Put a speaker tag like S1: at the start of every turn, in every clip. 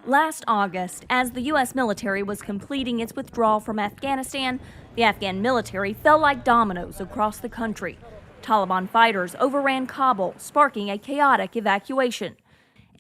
S1: Last August, as the U.S. military was completing its withdrawal from Afghanistan, the Afghan military fell like dominoes across the country. Taliban fighters overran Kabul, sparking a chaotic evacuation.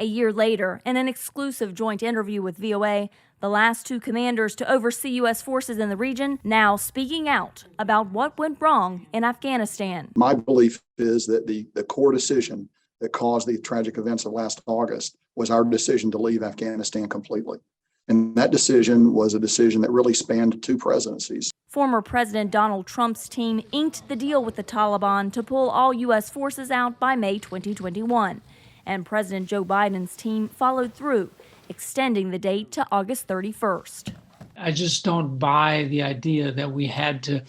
S1: A year later, in an exclusive joint interview with VOA, the last two commanders to oversee U.S. forces in the region now speaking out about what went wrong in Afghanistan.
S2: My belief is that the core decision that caused the tragic events of last August was our decision to leave Afghanistan completely. And that decision was a decision that really spanned two presidencies.
S1: Former President Donald Trump's team inked the deal with the Taliban to pull all U.S. forces out by May 2021. And President Joe Biden's team followed through, extending the date to August 31st.
S3: I just don't buy the idea that we had to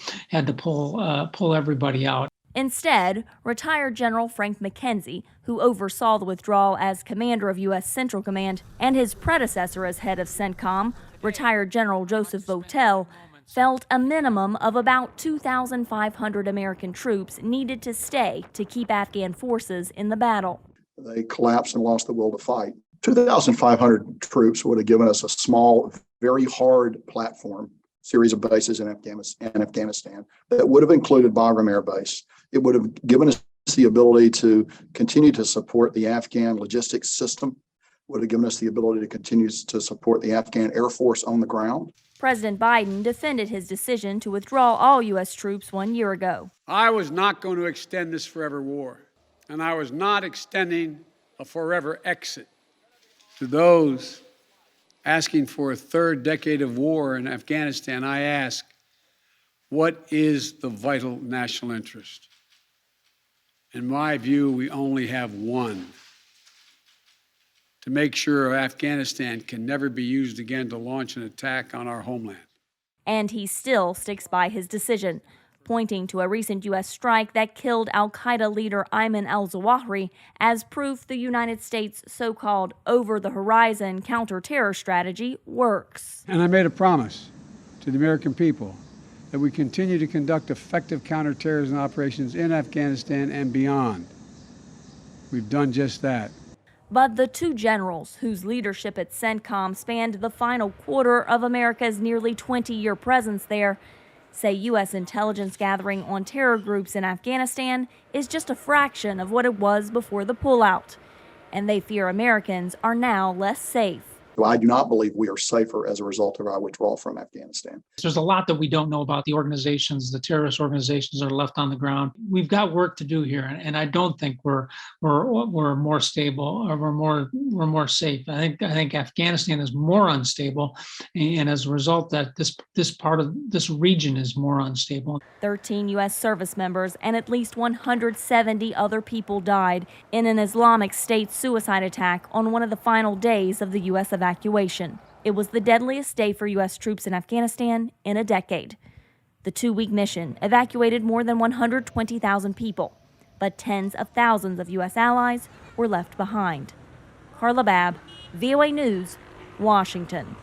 S3: pull everybody out.
S1: Instead, retired General Frank McKenzie, who oversaw the withdrawal as commander of U.S. Central Command, and his predecessor as head of CENTCOM, retired General Joseph Votel, felt a minimum of about 2,500 American troops needed to stay to keep Afghan forces in the battle.
S2: They collapsed and lost the will to fight. 2,500 troops would have given us a small, very hard platform, series of bases in Afghanistan that would have included Bagram Air Base. It would have given us the ability to continue to support the Afghan logistics system, would have given us the ability to continue to support the Afghan Air Force on the ground.
S1: President Biden defended his decision to withdraw all U.S. troops 1 year ago.
S4: I was not going to extend this forever war, and I was not extending a forever exit. To those asking for a third decade of war in Afghanistan, I ask, what is the vital national interest? In my view, we only have one: to make sure Afghanistan can never be used again to launch an attack on our homeland.
S1: And he still sticks by his decision, pointing to a recent U.S. strike that killed al-Qaeda leader Ayman al-Zawahiri as proof the United States' so-called over-the-horizon counter-terror strategy works.
S4: And I made a promise to the American people that we continue to conduct effective counterterrorism operations in Afghanistan and beyond. We've done just that.
S1: But the two generals, whose leadership at CENTCOM spanned the final quarter of America's nearly 20-year presence there, say U.S. intelligence gathering on terror groups in Afghanistan is just a fraction of what it was before the pullout. And they fear Americans are now less safe.
S2: I do not believe we are safer as a result of our withdrawal from Afghanistan.
S3: There's a lot that we don't know about the organizations, the terrorist organizations that are left on the ground. We've got work to do here, and I don't think we're more stable or we're more safe. I think Afghanistan is more unstable, and as a result, that this part of this region is more unstable. 13
S1: U.S. service members and at least 170 other people died in an Islamic State suicide attack on one of the final days of the U.S. evacuation. It was the deadliest day for U.S. troops in Afghanistan in a decade. The 2-week mission evacuated more than 120,000 people, but tens of thousands of U.S. allies were left behind. Carla Babb, VOA News, Washington.